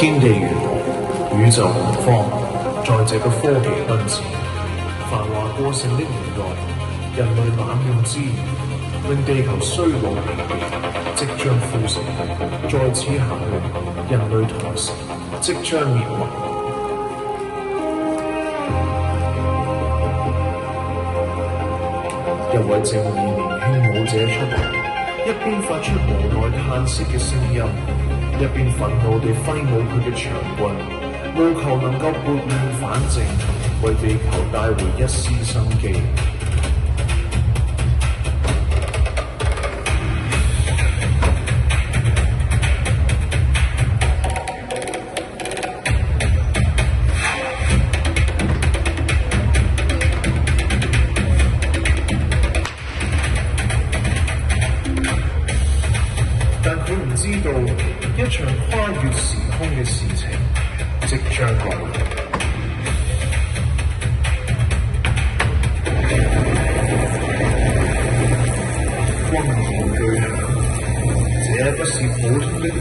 天地玄黃，宇宙洪荒，在這個科技奔馳、繁華過剩的年代，人類濫用資源，令地球衰老疲憊，即將枯死。在此下去，人類同時即將滅亡。一位正義年輕舞者出嚟，一邊發出無奈嘆息嘅聲音，一邊憤怒地揮舞佢嘅長棍，務求能夠撥亂反正，為地球帶回一絲生機。但佢唔知道，一場跨越時空嘅事情即將來臨。轟然巨響，這不是普通的雷鳴，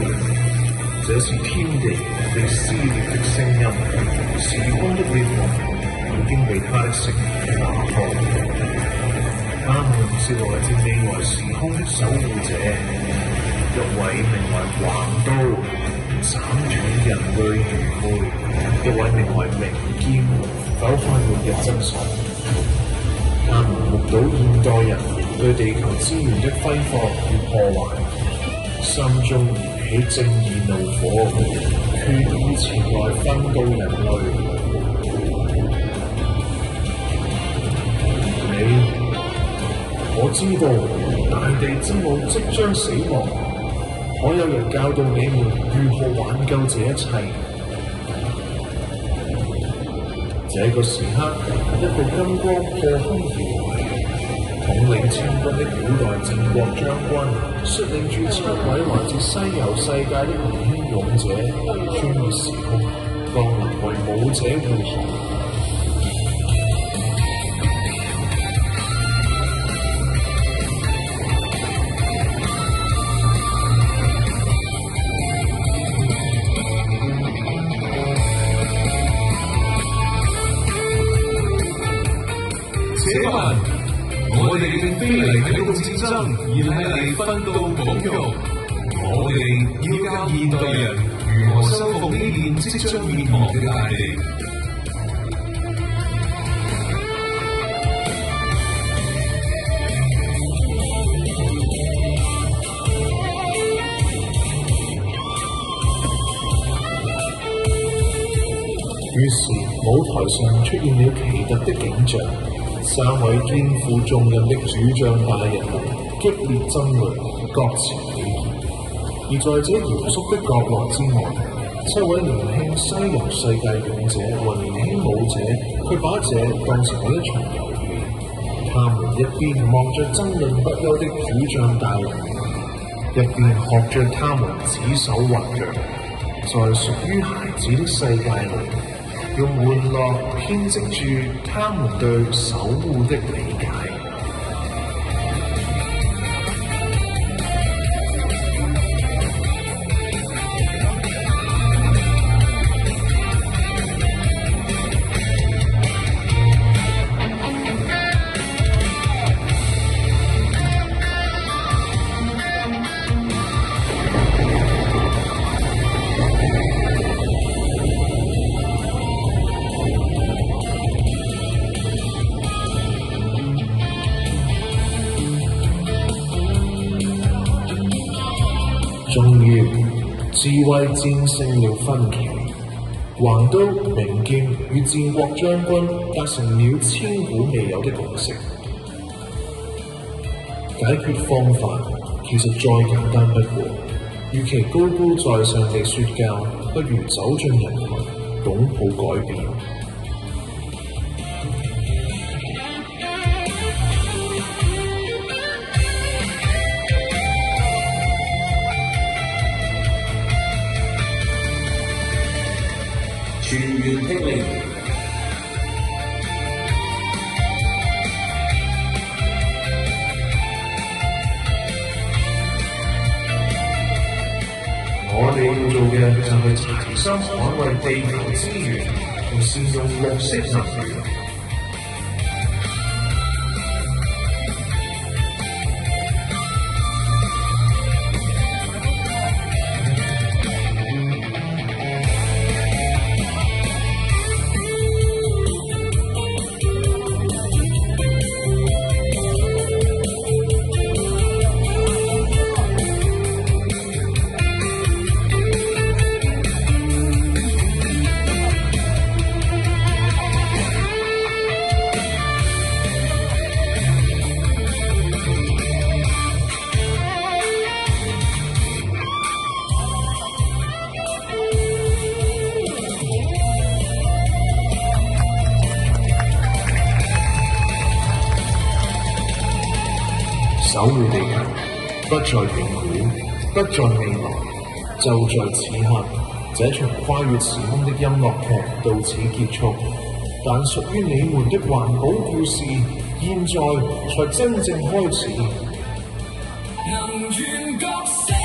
這是天地被撕裂的聲音。時空的裂縫已經被他的聲音打破。他們是來自未來時空的守護者。一位名為橫刀，斬斷人類愚昧；一位名為明劍，剖開末日真相。他們目睹現代人對地球資源的揮霍與破壞，心中燃起正義怒火，決意前來奮鬥人類。我知道大地之母即將死亡。可有人教導你們如何挽救這一切？這個時刻，一道金光破空而來，統領千軍的古代靖國將軍，率領住7位來自西遊世界的年輕勇者，穿越時空，降臨為武者護航。且慢，我哋並非嚟啟動戰爭，而係嚟奮鬥保育。我哋要教現代人如何修復呢片即將滅亡嘅大地。於是舞台上出現了奇特的景象。3位肩負重任的主將大人們激烈爭論，各持己見。而在這嚴肅的角落之外，7位年輕西遊世界勇者和年輕舞者，卻把這當成了一場遊戲。他們一邊望着爭論不休的主將大人們，一邊學着他們指手畫腳，在屬於孩子的世界裏，用玩樂編織住他們對守護的理解。終於，智慧戰勝了分歧，橫刀、明劍與戰國將軍達成了千古未有的共識。解決方法其實再簡單不過，與其高高在上地說教，不如走進人群，擁抱改變。全員聽令！我哋要做嘅就係齊心捍衛地球資源，同善用綠色能源。守護地球，不在遠古，不在未來，就在此刻。這場跨越時空的音樂劇到此結束，但屬於你們的環保故事，現在才真正開始。能源覺醒。